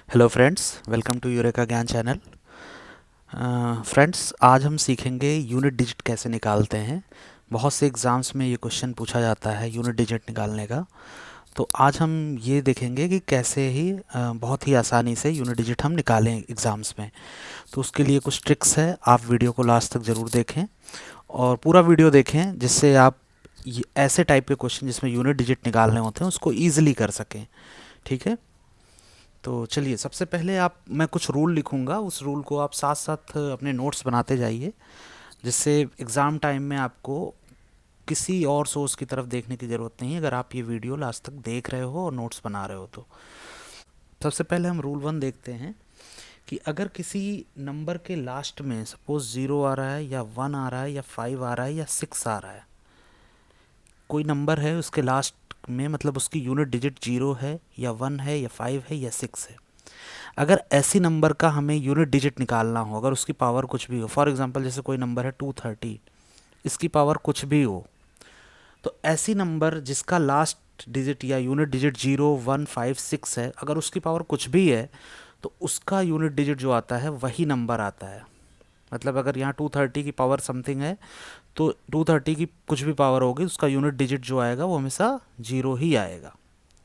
Hello friends, welcome to Eureka Gyan channel. Friends, आज हम सीखेंगे यूनिट डिजिट कैसे निकालते हैं। बहुत से एग्ज़ाम्स में ये क्वेश्चन पूछा जाता है यूनिट डिजिट निकालने का। तो आज हम ये देखेंगे कि कैसे ही बहुत ही आसानी से यूनिट डिजिट हम निकालें एग्ज़ाम्स में। तो उसके लिए कुछ ट्रिक्स है, आप वीडियो को लास्ट तक ज़रूर देखें और पूरा वीडियो देखें, जिससे आप ऐसे टाइप के क्वेश्चन जिसमें यूनिट डिजिट निकालने होते हैं उसको ईजिली कर सकें। ठीक है, तो चलिए सबसे पहले आप मैं कुछ रूल लिखूंगा, उस रूल को आप साथ साथ अपने नोट्स बनाते जाइए, जिससे एग्ज़ाम टाइम में आपको किसी और सोर्स की तरफ देखने की ज़रूरत नहीं है अगर आप ये वीडियो लास्ट तक देख रहे हो और नोट्स बना रहे हो तो। सबसे पहले हम रूल 1 देखते हैं कि अगर किसी नंबर के लास्ट में सपोज 0 आ रहा है या 1 आ रहा है या 5 आ रहा है या 6 आ रहा है, कोई नंबर है उसके लास्ट में, मतलब उसकी यूनिट डिजिट 0 है या 1 है या 5 है या 6 है। अगर ऐसी नंबर का हमें यूनिट डिजिट निकालना हो, अगर उसकी पावर कुछ भी हो, फॉर एग्जांपल जैसे कोई नंबर है 230, इसकी पावर कुछ भी हो, तो ऐसी नंबर जिसका लास्ट डिजिट या यूनिट डिजिट 0 1 5 6 है, अगर उसकी पावर कुछ भी है तो उसका यूनिट डिजिट जो आता है वही नंबर आता है। मतलब अगर यहाँ 230 की पावर समथिंग है तो 230 की कुछ भी पावर होगी, उसका यूनिट डिजिट जो आएगा वो हमेशा 0 ही आएगा।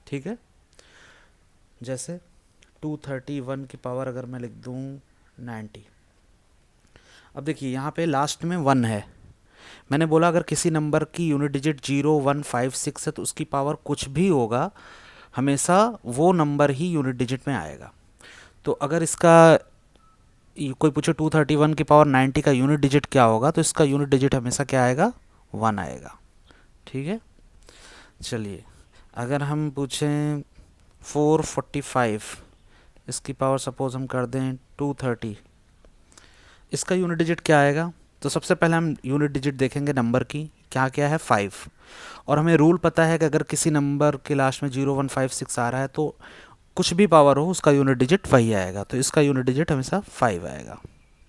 ठीक है, जैसे 231 की पावर अगर मैं लिख दूँ 90। अब देखिए यहाँ पे लास्ट में 1 है। मैंने बोला अगर किसी नंबर की यूनिट डिजिट 0 1 5 6 है तो उसकी पावर कुछ भी होगा, हमेशा वो नंबर ही यूनिट डिजिट में आएगा। तो अगर इसका कोई पूछे 231 की पावर 90 का यूनिट डिजिट क्या होगा, तो इसका यूनिट डिजिट हमेशा क्या आएगा, 1 आएगा। ठीक है, चलिए अगर हम पूछें 445, इसकी पावर सपोज हम कर दें 230, इसका यूनिट डिजिट क्या आएगा। तो सबसे पहले हम यूनिट डिजिट देखेंगे नंबर की, क्या क्या है 5। और हमें रूल पता है कि अगर किसी नंबर के लास्ट में 0 1 5 6 आ रहा है तो कुछ भी पावर हो उसका यूनिट डिजिट वही आएगा, तो इसका यूनिट डिजिट हमेशा 5 आएगा।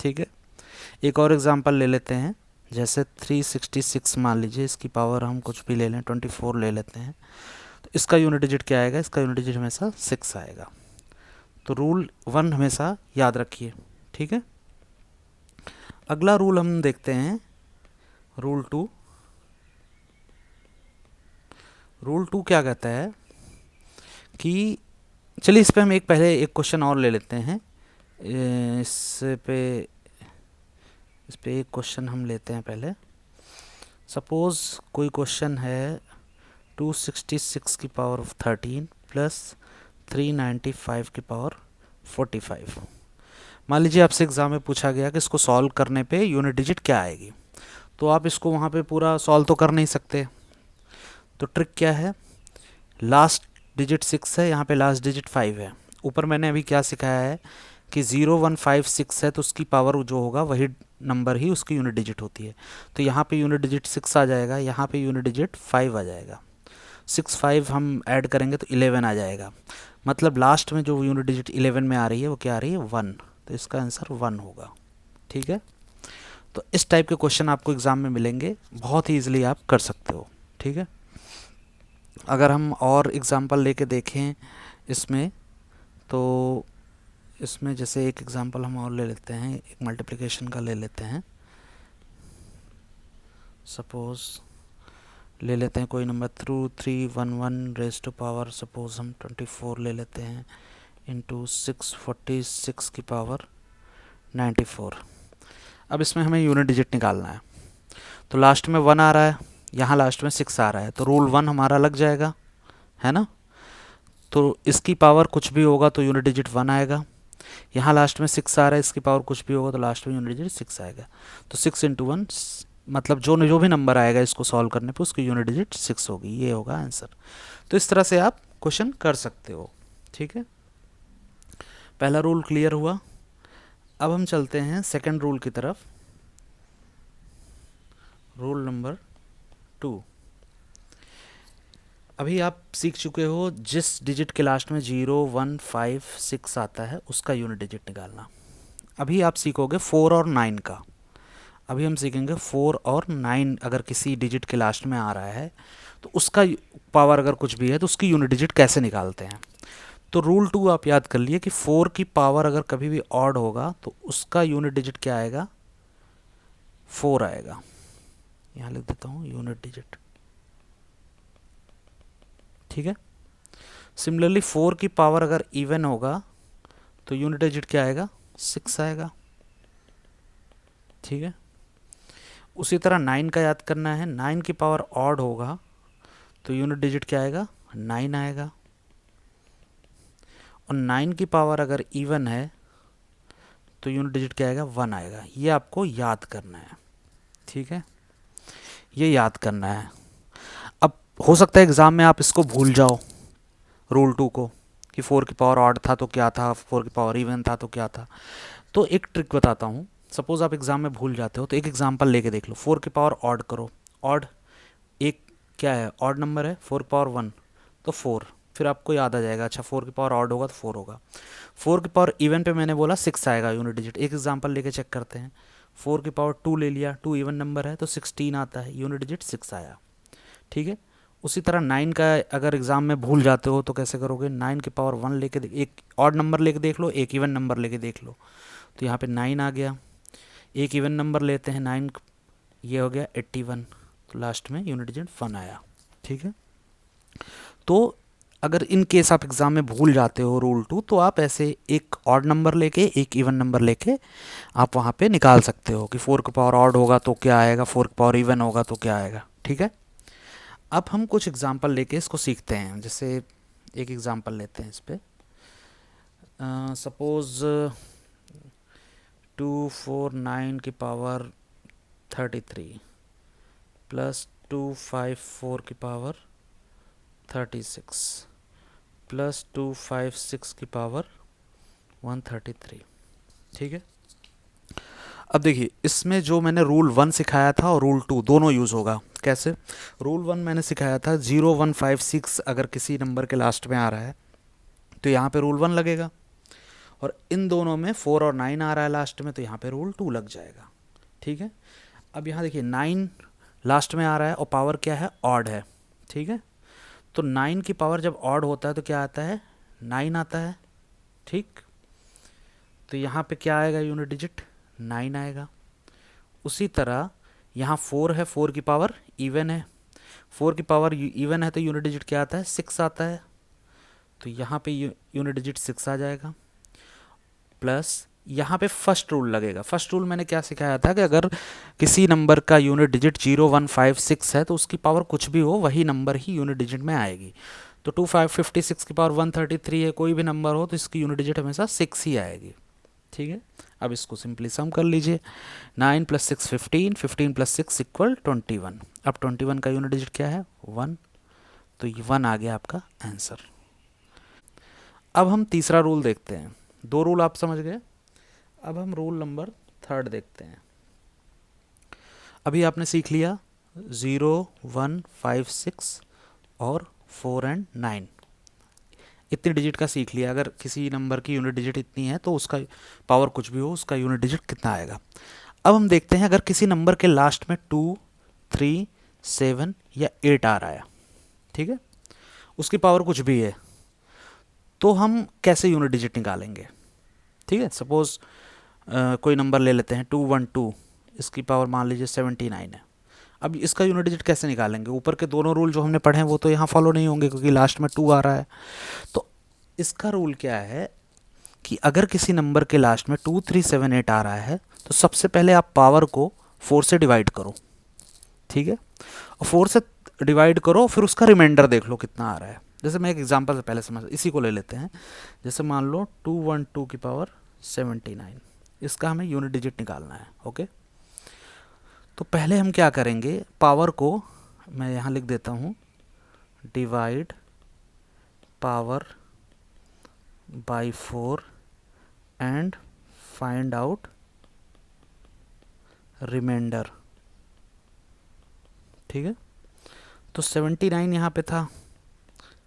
ठीक है, एक और एग्जांपल ले लेते हैं, जैसे 366 मान लीजिए, इसकी पावर हम कुछ भी ले लें, 24 ले लेते हैं, तो इसका यूनिट डिजिट क्या आएगा, इसका यूनिट डिजिट हमेशा 6 आएगा। तो रूल 1 हमेशा याद रखिए। ठीक है, अगला रूल हम देखते हैं, रूल 2। रूल 2 क्या कहता है कि चलिए इस पे हम पहले एक क्वेश्चन और ले लेते हैं। इस पे इस पे एक क्वेश्चन हम लेते हैं पहले। सपोज कोई क्वेश्चन है 266 की पावर 13 प्लस 395 की पावर 45। मान लीजिए आपसे एग्ज़ाम में पूछा गया कि इसको सॉल्व करने पे यूनिट डिजिट क्या आएगी, तो आप इसको वहाँ पे पूरा सॉल्व तो कर नहीं सकते। तो ट्रिक क्या है, लास्ट डिजिट 6 है, यहाँ पे लास्ट डिजिट 5 है। ऊपर मैंने अभी क्या सिखाया है कि 0 1 5 6 है तो उसकी पावर जो होगा वही नंबर ही उसकी यूनिट डिजिट होती है। तो यहाँ पे यूनिट डिजिट 6 आ जाएगा, यहाँ पे यूनिट डिजिट 5 आ जाएगा। 6 5 हम ऐड करेंगे तो 11 आ जाएगा। मतलब लास्ट में जो यूनिट डिजिट 11 में आ रही है वो क्या आ रही है, 1। तो इसका आंसर 1 होगा। ठीक है, तो इस टाइप के क्वेश्चन आपको एग्ज़ाम में मिलेंगे, बहुत ही ईजिली आप कर सकते हो। ठीक है, अगर हम और एग्ज़ाम्पल लेके देखें इसमें, तो इसमें जैसे एक एग्ज़ाम्पल हम और ले लेते हैं, एक मल्टीप्लिकेशन का ले लेते हैं। सपोज़ ले लेते हैं कोई number 2311 raise to power, suppose हम 24 ले लेते हैं, इंटू 646 की पावर 94। अब इसमें हमें यूनिट डिजिट निकालना है। तो लास्ट में 1 आ रहा है, यहाँ लास्ट में 6 आ रहा है, तो रूल 1 हमारा लग जाएगा, है ना। तो इसकी पावर कुछ भी होगा तो यूनिट डिजिट 1 आएगा। यहाँ लास्ट में 6 आ रहा है, इसकी पावर कुछ भी होगा तो लास्ट में यूनिट डिजिट 6 आएगा। तो 6 इंटू 1, मतलब जो भी नंबर आएगा इसको सॉल्व करने पे उसकी यूनिट डिजिट 6 होगी, ये होगा आंसर। तो इस तरह से आप क्वेश्चन कर सकते हो। ठीक है, पहला रूल क्लियर हुआ। अब हम चलते हैं सेकंड रूल की तरफ, रूल नंबर 2। अभी आप सीख चुके हो जिस डिजिट के लास्ट में 0 1 5 6 आता है उसका यूनिट डिजिट निकालना। अभी आप सीखोगे 4 और 9 का। अभी हम सीखेंगे 4 और 9, अगर किसी डिजिट के लास्ट में आ रहा है तो उसका पावर अगर कुछ भी है तो उसकी यूनिट डिजिट कैसे निकालते हैं। तो रूल 2 आप याद कर लिए कि 4 की पावर अगर कभी भी ऑड होगा तो उसका यूनिट डिजिट क्या आएगा, 4 आएगा। यहाँ लिख देता हूँ यूनिट डिजिट, ठीक है। सिमिलरली 4 की पावर अगर इवन होगा तो यूनिट डिजिट क्या आएगा, 6 आएगा, ठीक है। उसी तरह 9 का याद करना है, 9 की पावर ऑड होगा तो यूनिट डिजिट क्या आएगा, 9 आएगा। और 9 की पावर अगर इवन है तो यूनिट डिजिट क्या आएगा, 1 आएगा। ये आपको याद करना है, ठीक है, ये याद करना है। अब हो सकता है एग्ज़ाम में आप इसको भूल जाओ, रूल 2 को, कि 4 की पावर ऑड था तो क्या था, 4 की पावर इवन था तो क्या था। तो एक ट्रिक बताता हूँ, सपोज़ आप एग्ज़ाम में भूल जाते हो तो एक एग्जांपल लेके देख लो। 4 की पावर ऑड करो, ऑड एक क्या है, ऑड नंबर है, 4 की पावर 1 तो 4, फिर आपको याद आ जाएगा, अच्छा 4 की पावर ऑड होगा तो 4 होगा। 4 की पावर इवन पे मैंने बोला 6 आएगा यूनिट डिजिट। एक एग्जांपल लेके चेक करते हैं, 4 की पावर 2 ले लिया, 2 इवन नंबर है तो 16 आता है, यूनिट डिजिट 6 आया, ठीक है। उसी तरह 9 का अगर एग्ज़ाम में भूल जाते हो तो कैसे करोगे, 9 की पावर 1 लेके एक ऑड नंबर लेके देख लो, एक इवन नंबर लेके देख लो, तो यहाँ पे 9 आ गया। एक इवन नंबर लेते हैं 9, ये हो गया 81, तो लास्ट में यूनिट डिजिट 1 आया, ठीक है। तो अगर इन केस आप एग्ज़ाम में भूल जाते हो रूल 2, तो आप ऐसे एक ऑड नंबर लेके एक इवन नंबर लेके आप वहाँ पे निकाल सकते हो कि 4 की पावर ऑड होगा तो क्या आएगा, 4 की पावर इवन होगा तो क्या आएगा, ठीक है। अब हम कुछ एग्जांपल लेके इसको सीखते हैं। जैसे एक एग्जांपल लेते हैं इस पे, सपोज़ 249 की पावर 33 प्लस 254 की पावर 36 प्लस 256 की पावर 133, ठीक है। अब देखिए इसमें जो मैंने रूल 1 सिखाया था और रूल 2 दोनों यूज़ होगा। कैसे, रूल 1 मैंने सिखाया था 0156 अगर किसी नंबर के लास्ट में आ रहा है तो यहाँ पे रूल 1 लगेगा, और इन दोनों में 4 और 9 आ रहा है लास्ट में तो यहाँ पे रूल 2 लग जाएगा, ठीक है। अब यहाँ देखिए 9 लास्ट में आ रहा है और पावर क्या है, ऑड है, ठीक है। तो 9 की पावर जब ऑड होता है तो क्या आता है, 9 आता है, ठीक। तो यहाँ पे क्या आएगा, यूनिट डिजिट 9 आएगा। उसी तरह यहाँ 4 है, 4 की पावर इवन है, 4 की पावर इवन है तो यूनिट डिजिट क्या आता है, 6 आता है, तो यहाँ पे यूनिट डिजिट 6 आ जाएगा। प्लस यहाँ पे फर्स्ट रूल लगेगा। फर्स्ट रूल मैंने क्या सिखाया था कि अगर किसी नंबर का यूनिट डिजिट 0156 है तो उसकी पावर कुछ भी हो वही नंबर ही यूनिट डिजिट में आएगी। तो 2556 की पावर 133 है, कोई भी नंबर हो तो इसकी यूनिट डिजिट हमेशा 6 ही आएगी, ठीक है। अब इसको सिंपली सम कर लीजिए, 9 प्लस 6 15, 15 प्लस 6 इक्वल 21। अब 21 का यूनिट डिजिट क्या है, 1, तो ये 1 आ गया आपका आंसर। अब हम तीसरा रूल देखते हैं। दो रूल आप समझ गए, अब हम रूल नंबर 3 देखते हैं। अभी आपने सीख लिया 0, 1, 5, 6 और 4 एंड 9, इतनी डिजिट का सीख लिया। अगर किसी नंबर की यूनिट डिजिट इतनी है तो उसका पावर कुछ भी हो उसका यूनिट डिजिट कितना आएगा। अब हम देखते हैं अगर किसी नंबर के लास्ट में 2, 3, 7 या 8 आ रहा है, ठीक है, उसकी पावर कुछ भी है, तो हम कैसे यूनिट डिजिट निकालेंगे, ठीक है। सपोज़ कोई नंबर ले लेते हैं 212, इसकी पावर मान लीजिए 79 है। अब इसका यूनिट डिजिट कैसे निकालेंगे, ऊपर के दोनों रूल जो हमने पढ़े हैं वो तो यहाँ फॉलो नहीं होंगे क्योंकि लास्ट में 2 आ रहा है। तो इसका रूल क्या है कि अगर किसी नंबर के लास्ट में 2, 3, 7, 8 आ रहा है तो सबसे पहले आप पावर को 4 से डिवाइड करो, ठीक है, और 4 से डिवाइड करो, फिर उसका रिमाइंडर देख लो कितना आ रहा है। जैसे मैं एक एग्जांपल से पहले समझ, इसी को ले लेते हैं। जैसे मान लो 212 की पावर 79, इसका हमें यूनिट डिजिट निकालना है, ओके। तो पहले हम क्या करेंगे, पावर को मैं यहाँ लिख देता हूँ, divide power by 4 and find out remainder, ठीक है। तो 79 यहाँ पे था,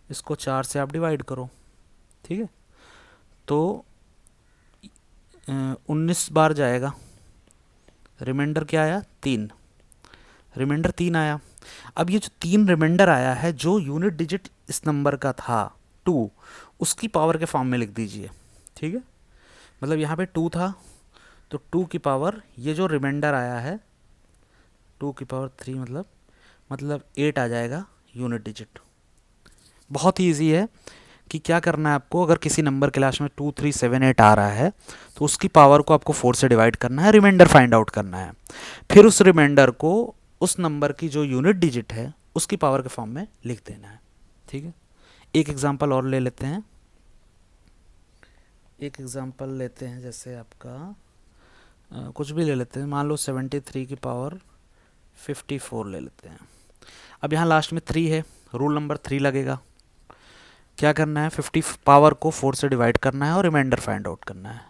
इसको 4 से आप डिवाइड करो, ठीक है, तो 19 बार जाएगा, रिमाइंडर क्या आया, 3, रिमाइंडर 3 आया। अब ये जो 3 रिमाइंडर आया है, जो यूनिट डिजिट इस नंबर का था 2 उसकी पावर के फॉर्म में लिख दीजिए। ठीक है, मतलब यहाँ पे 2 था तो 2 की पावर, ये जो रिमाइंडर आया है 2 की पावर 3 मतलब 8 आ जाएगा यूनिट डिजिट। बहुत ही ईजी है कि क्या करना है आपको, अगर किसी नंबर के लास्ट में 2 3 7 8 आ रहा है तो उसकी पावर को आपको 4 से डिवाइड करना है, रिमाइंडर फाइंड आउट करना है, फिर उस रिमाइंडर को उस नंबर की जो यूनिट डिजिट है उसकी पावर के फॉर्म में लिख देना है। ठीक है, एक एग्जांपल और ले लेते हैं। एक एग्जांपल लेते हैं, जैसे आपका कुछ भी ले लेते हैं, मान लो 73 की पावर 54 ले लेते हैं। अब यहाँ लास्ट में 3 है, रूल नंबर 3 लगेगा। क्या करना है, 50 पावर को 4 से डिवाइड करना है और रिमाइंडर फाइंड आउट करना है।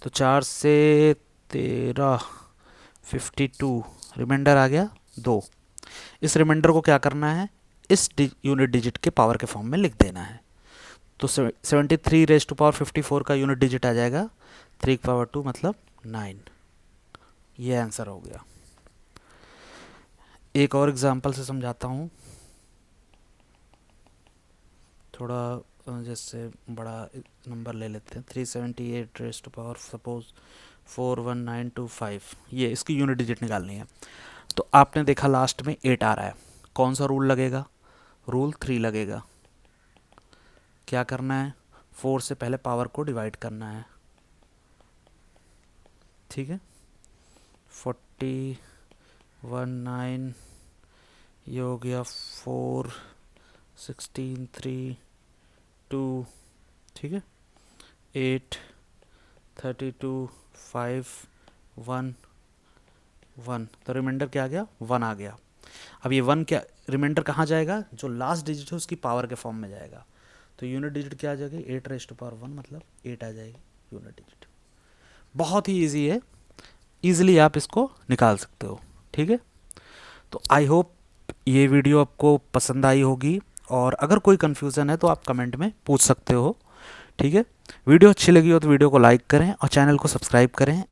तो 4 से 13 52, रिमाइंडर आ गया 2। इस रिमाइंडर को क्या करना है, इस यूनिट डिजिट के पावर के फॉर्म में लिख देना है। तो 73 रेज टू पावर 54 का यूनिट डिजिट आ जाएगा 3 की पावर 2 मतलब 9। ये आंसर हो गया। एक और एग्जांपल से समझाता हूँ, थोड़ा जैसे बड़ा नंबर ले लेते हैं। 378 रेज टू पावर सपोज 41925, ये इसकी यूनिट डिजिट निकालनी है। तो आपने देखा लास्ट में 8 आ रहा है, कौन सा रूल लगेगा, रूल 3 लगेगा। क्या करना है, 4 से पहले पावर को डिवाइड करना है। ठीक है, 4019 ये हो गया 4 16 3 2, ठीक है, 8 32 5 1 1, तो रिमाइंडर क्या आ गया, 1 आ गया। अब ये 1 क्या, रिमाइंडर कहाँ जाएगा, जो लास्ट डिजिट है उसकी पावर के फॉर्म में जाएगा। तो यूनिट डिजिट क्या आ जाएगी, 8 रेज टू पावर 1 मतलब 8 आ जाएगी यूनिट डिजिट। बहुत ही ईजी है, ईजिली आप इसको निकाल सकते हो। ठीक है, तो आई होप ये वीडियो आपको पसंद आई होगी, और अगर कोई कन्फ्यूज़न है तो आप कमेंट में पूछ सकते हो। ठीक है, वीडियो अच्छी लगी हो तो वीडियो को लाइक करें और चैनल को सब्सक्राइब करें।